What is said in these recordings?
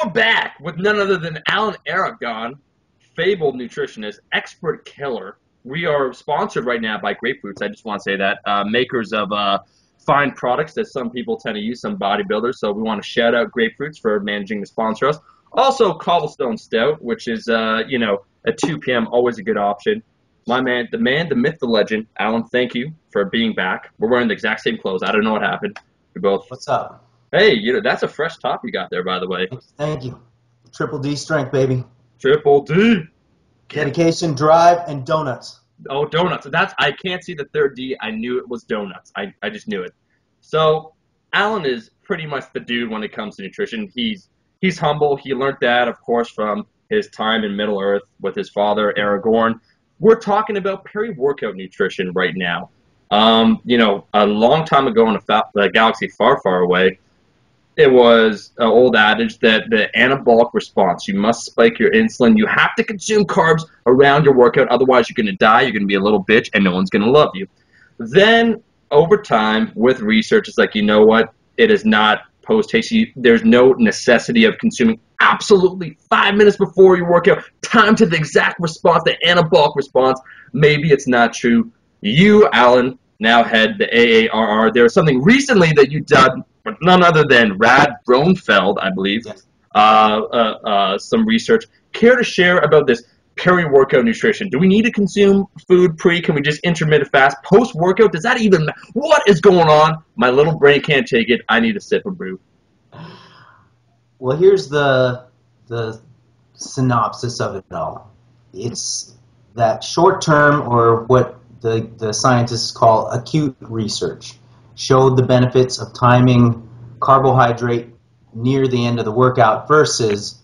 we're back with none other than Alan Aragon, fabled nutritionist, expert killer. We are sponsored right now by Grapefruits. I just want to say that. Makers of fine products that some people tend to use, some bodybuilders. So we want to shout out Grapefruits for managing to sponsor us. Also, Cobblestone Stout, which is, at 2 p.m., always a good option. My man, the myth, the legend, Alan, thank you for being back. We're wearing the exact same clothes. I don't know what happened. We both. What's up? Hey, that's a fresh top you got there, by the way. Thank you. Triple D strength, baby. Triple D. Dedication, drive, and donuts. Oh, donuts. I can't see the third D. I knew it was donuts. I just knew it. So, Alan is pretty much the dude when it comes to nutrition. He's humble. He learned that, of course, from his time in Middle Earth with his father, Aragon. We're talking about peri-workout nutrition right now. A long time ago in a galaxy far, far away, it was an old adage that the anabolic response, you must spike your insulin. You have to consume carbs around your workout, otherwise you're going to die, you're going to be a little bitch, and no one's going to love you. Then, over time, with research, it's like, you know what? It is not post-haste. There's no necessity of consuming absolutely 5 minutes before your workout. Time to the exact response, the anabolic response. Maybe it's not true. You, Alan, now head the AARR. There was something recently that you done, but none other than Rad Bronfeld, I believe, Yes. some research. Care to share about this peri-workout nutrition? Do we need to consume food pre? Can we just intermittent fast? Post-workout, does that even matter? What is going on? My little brain can't take it. I need a sip of brew. Well, here's the synopsis of it all. It's that short-term, or what the scientists call acute research, showed the benefits of timing carbohydrate near the end of the workout versus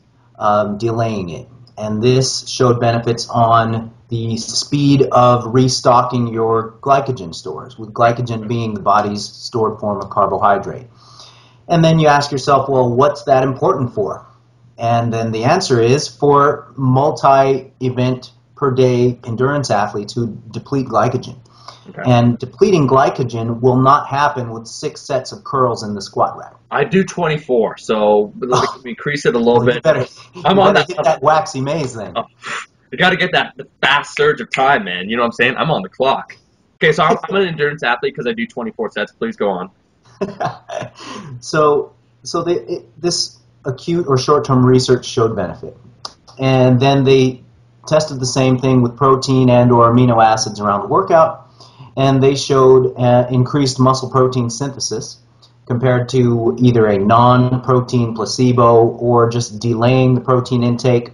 delaying it. And this showed benefits on the speed of restocking your glycogen stores, with glycogen being the body's stored form of carbohydrate. And then you ask yourself, well, what's that important for? And then the answer is for multi-event per day endurance athletes who deplete glycogen. Okay. And depleting glycogen will not happen with 6 sets of curls in the squat rack. I do 24, so increase it a little bit. You better hit that waxy maze then. You got to get the fast surge of time, man. You know what I'm saying? I'm on the clock. Okay, so I'm an endurance athlete because I do 24 sets. Please go on. So this acute or short-term research showed benefit. And then they tested the same thing with protein and or amino acids around the workout, and they showed increased muscle protein synthesis compared to either a non-protein placebo or just delaying the protein intake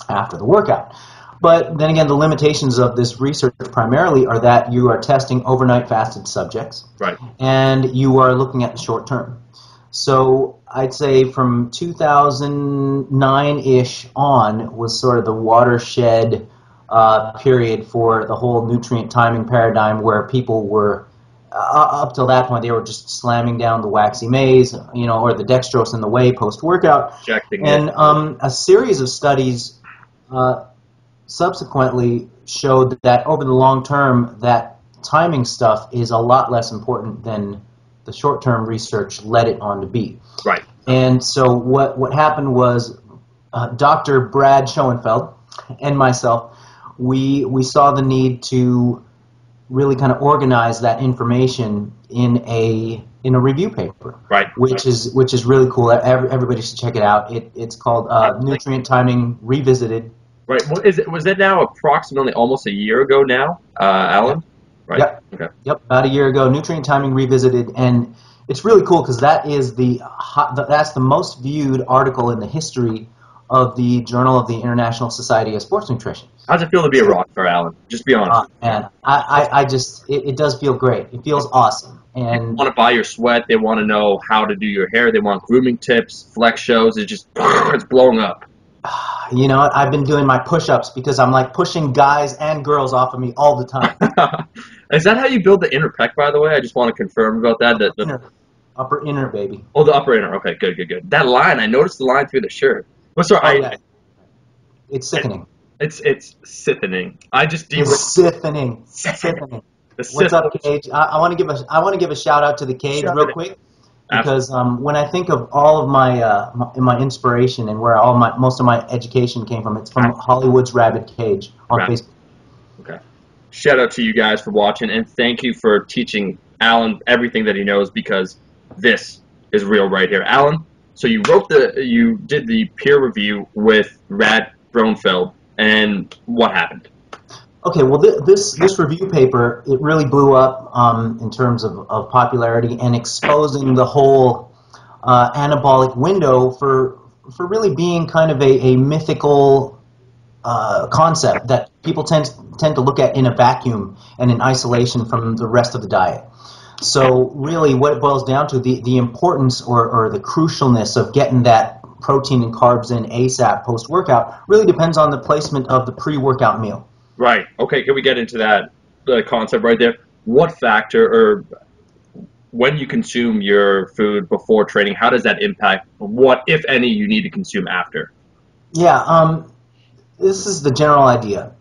after the workout. But then again, the limitations of this research primarily are that you are testing overnight fasted subjects, right, and you are looking at the short term. So I'd say from 2009-ish on was sort of the watershed period for the whole nutrient timing paradigm, where people were, up till that point, they were just slamming down the waxy maize, or the dextrose in the whey post-workout. And a series of studies subsequently showed that over the long term, that timing stuff is a lot less important than the short-term research led it on to be. Right. And so what happened was Dr. Brad Schoenfeld and myself, we saw the need to really kind of organize that information in a review paper, right? Which is really cool. Everybody should check it out. It's called Nutrient Timing Revisited. Right. Was it now approximately almost a year ago now, Alan? Yep. Right. Yep. Okay. Yep. About a year ago, Nutrient Timing Revisited, and it's really cool because that's the most viewed article in the history of the Journal of the International Society of Sports Nutrition. How's it feel to be a rock star, Alan? Just be honest. Man, it does feel great. It feels awesome. And they want to buy your sweat. They want to know how to do your hair. They want grooming tips, flex shows. It's blowing up. You know what? I've been doing my push-ups because I'm like pushing guys and girls off of me all the time. Is that how you build the inner pec, by the way? I just want to confirm about that. Upper inner, baby. Oh, the upper inner. Okay, good. That line, I noticed the line through the shirt. Well, sorry, it's sickening. It's sickening. It's sickening. Sickening. What's up, Cage? I want to give a shout out to the Cage real quick. because when I think of all of my inspiration and where most of my education came from, it's from Hollywood's Rabbit Cage on Facebook. Okay. Shout out to you guys for watching, and thank you for teaching Alan everything that he knows, because this is real right here. Alan, so you did the peer review with Rad Bronfeld, and what happened? Okay, well, this review paper, it really blew up in terms of popularity and exposing the whole anabolic window for really being kind of a mythical concept that people tend to look at in a vacuum and in isolation from the rest of the diet. So really what it boils down to, the importance or the crucialness of getting that protein and carbs in ASAP post-workout really depends on the placement of the pre-workout meal. Right. Okay, can we get into that concept right there? What factor, or when you consume your food before training, how does that impact what, if any, you need to consume after? Yeah, this is the general idea.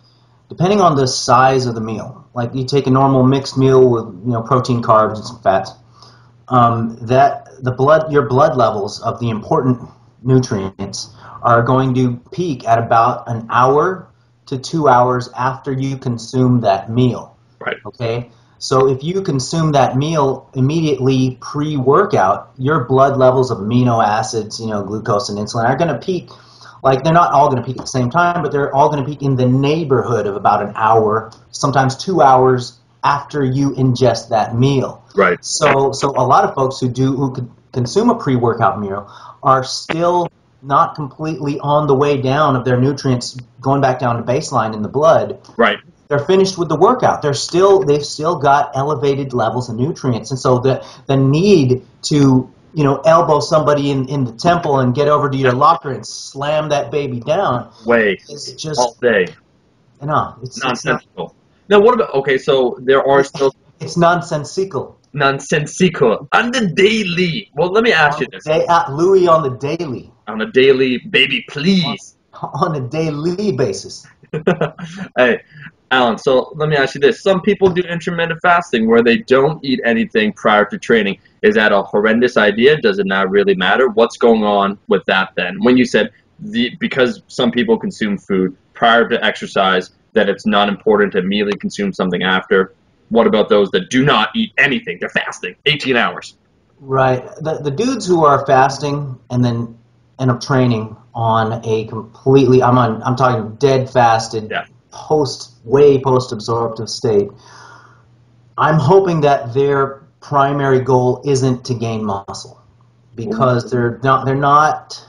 Depending on the size of the meal, like you take a normal mixed meal with protein, carbs, and some fats, your blood levels of the important nutrients are going to peak at about an hour to 2 hours after you consume that meal. Right. Okay? So if you consume that meal immediately pre-workout, your blood levels of amino acids, glucose and insulin are going to peak. Like, they're not all going to peak at the same time, but they're all going to peak in the neighborhood of about an hour, sometimes 2 hours after you ingest that meal. Right. So a lot of folks who consume a pre-workout meal are still not completely on the way down of their nutrients, going back down to baseline in the blood. Right. They're finished with the workout. They've still got elevated levels of nutrients, and so the need to elbow somebody in the temple and get over to your locker and slam that baby down is just all day. No, it's nonsensical. Now, what about, okay, so there are still it's nonsensical. Nonsensical on the daily. Well, let me ask you this. Louis, on the daily. On a daily, baby, please. On a daily basis. Hey, Alan, so let me ask you this. Some people do intermittent fasting where they don't eat anything prior to training. Is that a horrendous idea? Does it not really matter? What's going on with that then? When you said because some people consume food prior to exercise, that it's not important to immediately consume something after. What about those that do not eat anything? They're fasting 18 hours. Right. The dudes who are fasting and then end up training on a completely, I'm talking dead fasted, Yeah. post-absorptive state. I'm hoping that their primary goal isn't to gain muscle, because they're not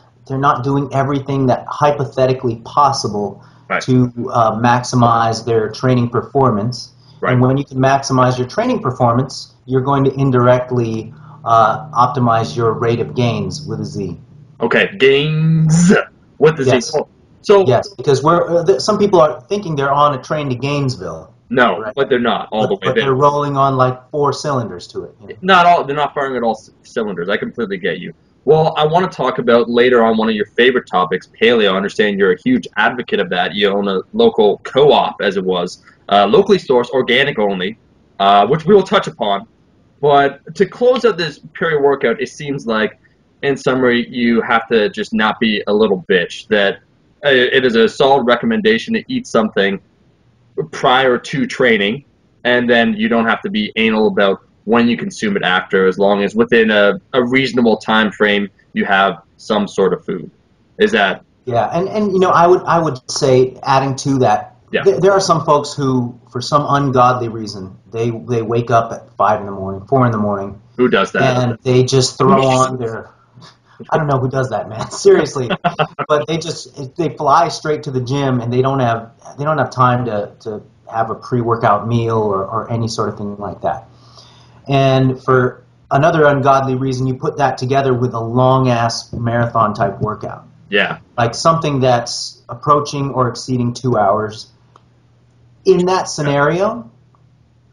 doing everything that hypothetically possible to maximize their training performance. Right. And when you can maximize your training performance, you're going to indirectly optimize your rate of gains with a Z. Okay, gains with the Yes. Z. So yes, because some people are thinking they're on a train to Gainesville. No, right? but they're not all the way but there. They're rolling on like 4 cylinders to it. Not all. They're not firing at all cylinders. I completely get you. Well, I want to talk about later on one of your favorite topics, paleo. I understand you're a huge advocate of that. You own a local co-op, as it was, locally sourced, organic only, which we will touch upon. But to close out this PERI-WORKOUT, it seems like, in summary, you have to just not be a little bitch. That it is a solid recommendation to eat something prior to training, and then you don't have to be anal about when you consume it after, as long as within a reasonable time frame you have some sort of food. Is that? Yeah, and I would say, adding to that, there are some folks who, for some ungodly reason, they wake up at 5 in the morning, 4 in the morning. Who does that? And they just throw on their, I don't know who does that, man. Seriously, but they fly straight to the gym, and they don't have time to have a pre-workout meal or any sort of thing like that. And for another ungodly reason, you put that together with a long-ass marathon-type workout. Yeah. Like something that's approaching or exceeding 2 hours. In that scenario,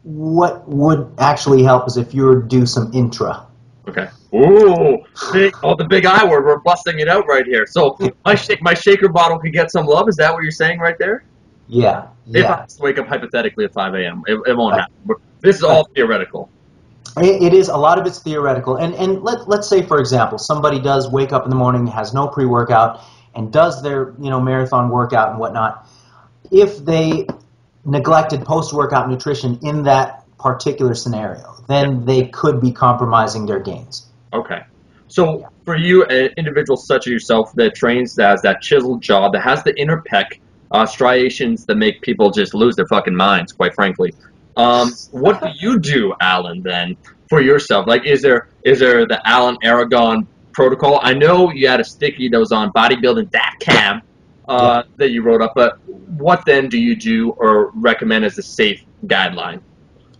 what would actually help is if you were to do some intra. Okay. Ooh, the big I word. We're busting it out right here. So my shaker bottle could get some love. Is that what you're saying right there? Yeah. If I wake up hypothetically at 5 a.m., it won't happen. This is all theoretical. It is, a lot of it's theoretical, and let's say, for example, somebody does wake up in the morning, has no pre-workout, and does their marathon workout and whatnot. If they neglected post-workout nutrition in that particular scenario, then they could be compromising their gains. Okay. So for you, an individual such as yourself that trains, that has that chiseled jaw, that has the inner pec, striations that make people just lose their fucking minds, quite frankly. What do you do, Alan, then, for yourself? Like, is there the Alan Aragon protocol? I know you had a sticky that was on bodybuilding.com that you wrote up, but what then do you do or recommend as a safe guideline?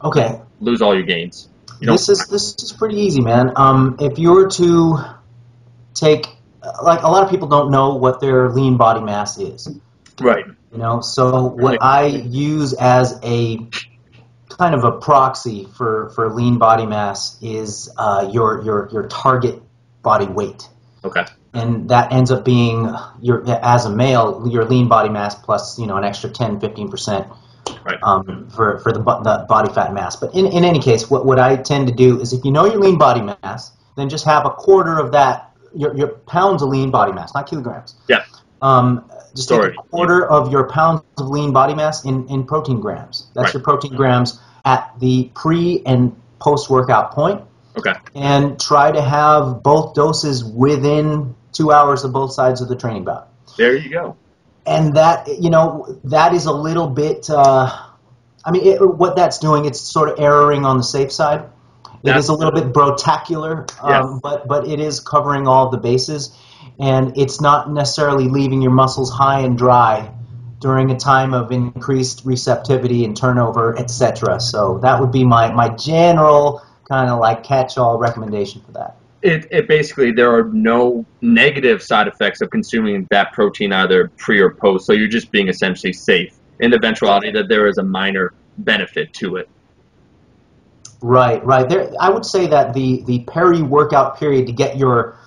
Okay. Lose all your gains. This is pretty easy, man. If you were to take, like, a lot of people don't know what their lean body mass is. Right. So what I use as a kind of a proxy for lean body mass is your target body weight. Okay. And that ends up being, as a male, your lean body mass plus an extra 10-15%. Right. For the body fat mass. But in any case, what I tend to do is, if you know your lean body mass, then just have a quarter of that, your pounds of lean body mass, not kilograms. Yeah. Just take a quarter of your pounds of lean body mass in protein grams. That's your protein grams at the pre and post workout point. Okay. And try to have both doses within 2 hours of both sides of the training bout. There you go. And that, that is a little bit, what that's doing, it's sort of erring on the safe side. It is a little bit brotacular, but it is covering all the bases. And it's not necessarily leaving your muscles high and dry during a time of increased receptivity and turnover, etc. So that would be my general kind of like catch-all recommendation for that. It basically, there are no negative side effects of consuming that protein either pre or post, so you're just being essentially safe in the eventuality that there is a minor benefit to it. Right. There, I would say that the peri-workout period to get your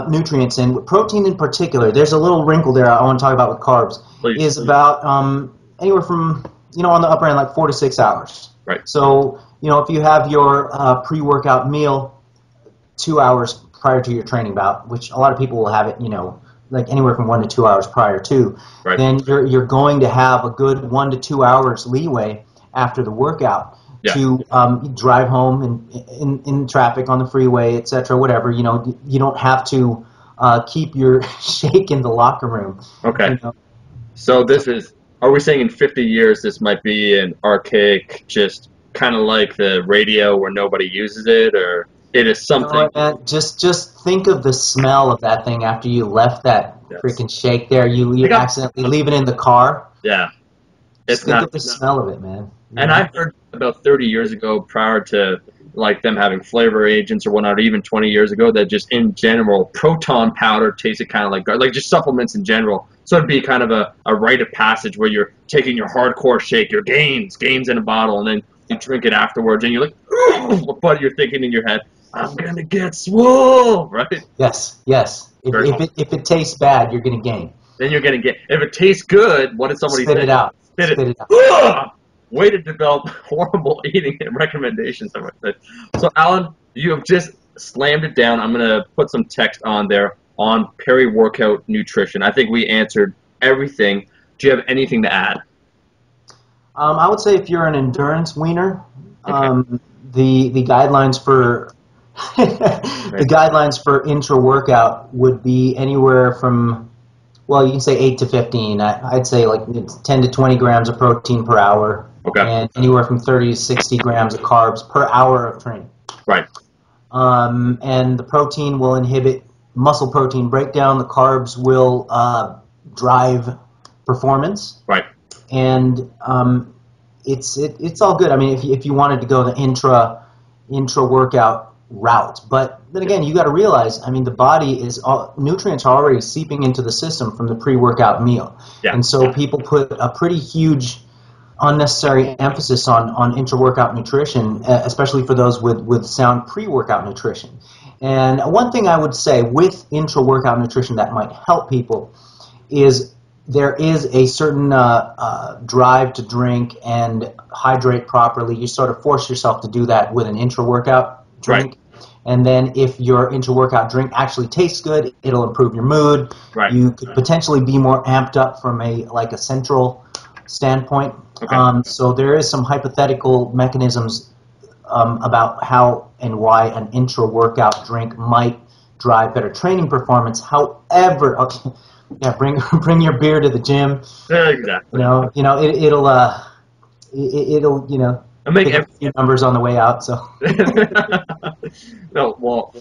nutrients in, with protein in particular, there's a little wrinkle there I want to talk about with carbs, is about anywhere from, on the upper end, like 4 to 6 hours. Right. So, if you have your pre-workout meal 2 hours prior to your training bout, which a lot of people will have it, like anywhere from 1 to 2 hours prior to, then you're going to have a good 1 to 2 hours leeway after the workout to drive home in traffic on the freeway, etc. Whatever, you don't have to keep your shake in the locker room. Okay. So are we saying in 50 years this might be an archaic, just kind of like the radio where nobody uses it, or it is something? Just think of the smell of that thing after you left that freaking shake there. You accidentally leave it in the car. Yeah. Think of the smell of it, man. And I heard about 30 years ago, prior to like them having flavor agents or whatnot, or even 20 years ago, that just in general, proton powder tasted kind of like just supplements in general. So it'd be kind of a rite of passage where you're taking your hardcore shake, your gains in a bottle, and then you drink it afterwards, and you're like, but you're thinking in your head, I'm gonna get swole, right? Yes. If it tastes bad, you're gonna gain. Then you're gonna get. If it tastes good, what did somebody say? Spit it out. Spit it out. Way to develop horrible eating recommendations. So, Alan, you have just slammed it down. I'm gonna put some text on there on peri-workout nutrition. I think we answered everything. Do you have anything to add? I would say if you're an endurance wiener, the guidelines for the guidelines for intra-workout would be anywhere from, well, you can say 8 to 15. I'd say like 10 to 20 grams of protein per hour, and anywhere from 30 to 60 grams of carbs per hour of training. Right. And the protein will inhibit muscle protein breakdown. The carbs will drive performance. Right. And it's all good. I mean, if you wanted to go the intra workout route, but then again, you got to realize, I mean, the body nutrients are already seeping into the system from the pre-workout meal, and so people put a pretty huge unnecessary emphasis on intra-workout nutrition, especially for those with sound pre-workout nutrition. And one thing I would say with intra-workout nutrition that might help people is there is a certain drive to drink and hydrate properly. You sort of force yourself to do that with an intra-workout drink. Right. And then if your intra-workout drink actually tastes good, it'll improve your mood. Right. You could potentially be more amped up from a central standpoint. Okay. So there is some hypothetical mechanisms about how and why an intra-workout drink might drive better training performance. However, okay, yeah, bring your beer to the gym. Exactly. It'll I make pick up a few numbers on the way out. So no, well,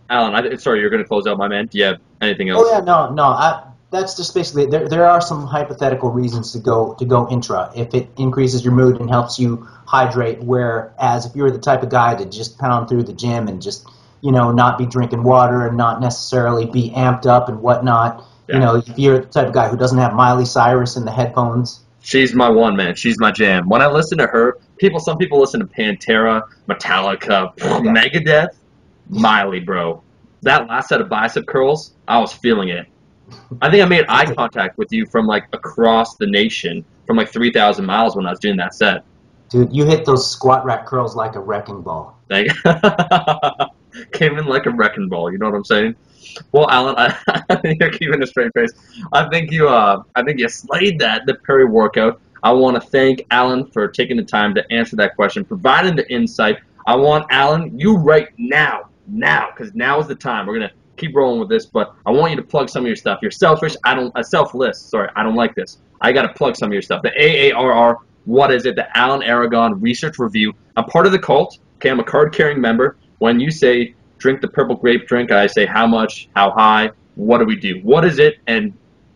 Alan, sorry, you're going to close out, my man. Do you have anything else? oh yeah, no. That's just basically there are some hypothetical reasons to go intra if it increases your mood and helps you hydrate. Whereas if you're the type of guy to just pound through the gym and just not be drinking water and not necessarily be amped up and whatnot. Yeah. If you're the type of guy who doesn't have Miley Cyrus in the headphones. She's my one, man. She's my jam. When I listen to her, some people listen to Pantera, Metallica, Megadeth, Miley, bro. That last set of bicep curls, I was feeling it. I think I made eye contact with you from like across the nation, from like 3,000 miles when I was doing that set. Dude, you hit those squat rack curls like a wrecking ball. Like, came in like a wrecking ball. You know what I'm saying? Well, Alan, I think you're keeping a straight face. I think you slayed the PERI-WORKOUT. I want to thank Alan for taking the time to answer that question, providing the insight. I want Alan, you right now, because now is the time. We're gonna keep rolling with this, but I want you to plug some of your stuff. You're selfish. Selfless. Sorry, I don't like this. I got to plug some of your stuff. The AARR. What is it? The Alan Aragon Research Review. I'm part of the cult. Okay, I'm a card-carrying member. When you say drink the purple grape drink, I say how much, how high, what do we do? What is it, and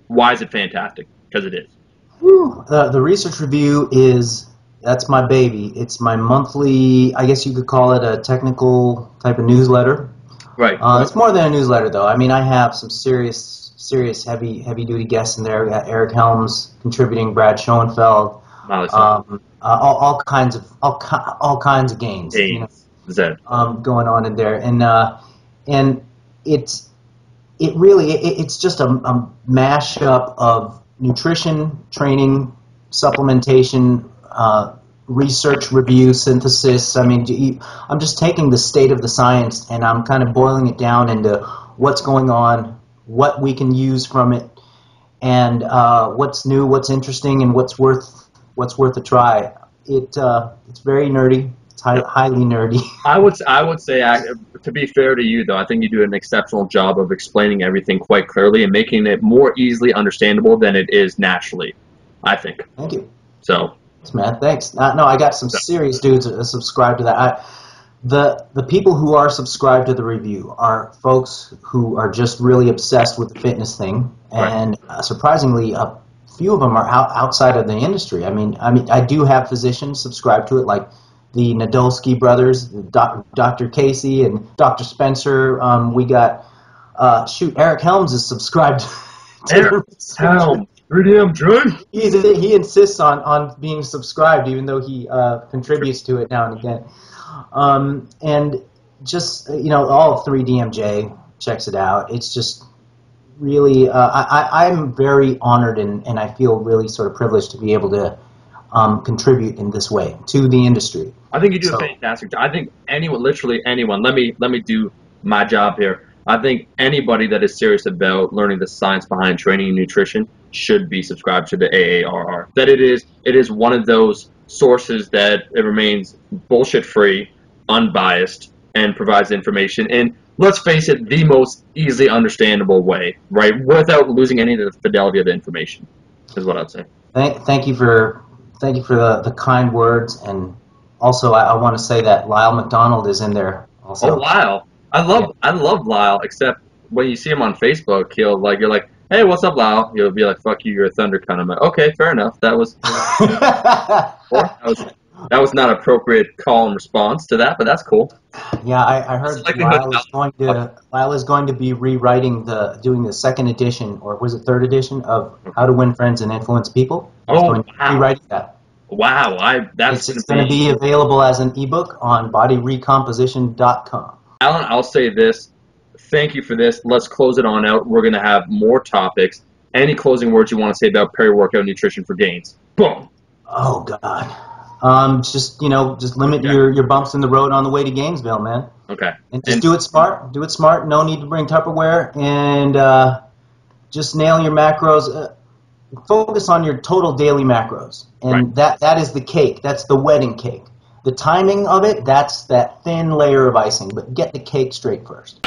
why is it fantastic? Because it is. The Research Review that's my baby. It's my monthly, I guess you could call it a technical type of newsletter. Right. It's more than a newsletter, though. I mean, I have some serious heavy-duty guests in there. We got Eric Helms contributing, Brad Schoenfeld, all kinds of games. Going on in there, and it's just a mashup of nutrition, training, supplementation, research, review, synthesis. I mean, I'm just taking the state of the science and I'm kind of boiling it down into what's going on, what we can use from it, and what's new, what's interesting, and what's worth a try. It's very nerdy. It's highly nerdy. I would say, to be fair to you, though, I think you do an exceptional job of explaining everything quite clearly and making it more easily understandable than it is naturally, I think. Thank you. So. Thanks, man. Thanks. No, I got some serious dudes that subscribe to that. The people who are subscribed to the review are folks who are just really obsessed with the fitness thing, and surprisingly, a few of them are outside of the industry. I mean, I do have physicians subscribe to it, like the Nadolski brothers, Dr. Casey and Dr. Spencer. We got Eric Helms is subscribed. Eric Helms. Pretty damn drunk. He insists on being subscribed, even though he contributes to it now and again. And just all of 3DMJ checks it out. It's just really, I'm very honored and I feel really sort of privileged to be able to contribute in this way to the industry. I think you do a fantastic job. I think literally anyone. Let me do my job here. I think anybody that is serious about learning the science behind training and nutrition should be subscribed to the AARR. That it is one of those sources that it remains bullshit-free, unbiased, and provides information in, let's face it, the most easily understandable way, right? Without losing any of the fidelity of the information, is what I'd say. Thank you for the kind words, and also I want to say that Lyle McDonald is in there also. Oh, Lyle. I love Lyle, except when you see him on Facebook, you're like, hey, what's up, Lyle? He'll be like, fuck you, you're a thunder cunt. I'm like, okay, fair enough. That was not an appropriate call and response to that, but that's cool. Yeah, I heard Lyle is going to be doing the second edition, or was it third edition, of How to Win Friends and Influence People. He's going to be rewriting that. Wow, it's going to be available as an ebook on bodyrecomposition.com. Alan, I'll say this. Thank you for this. Let's close it on out. We're going to have more topics. Any closing words you want to say about peri-workout nutrition for gains? Boom. Oh God. Just just limit Okay. your bumps in the road on the way to Gainesville, man. Okay. And just And do it smart. Do it smart. No need to bring Tupperware, and just nail your macros. Focus on your total daily macros, right. and that is the cake. That's the wedding cake. The timing of it, that's that thin layer of icing. But get the cake straight first.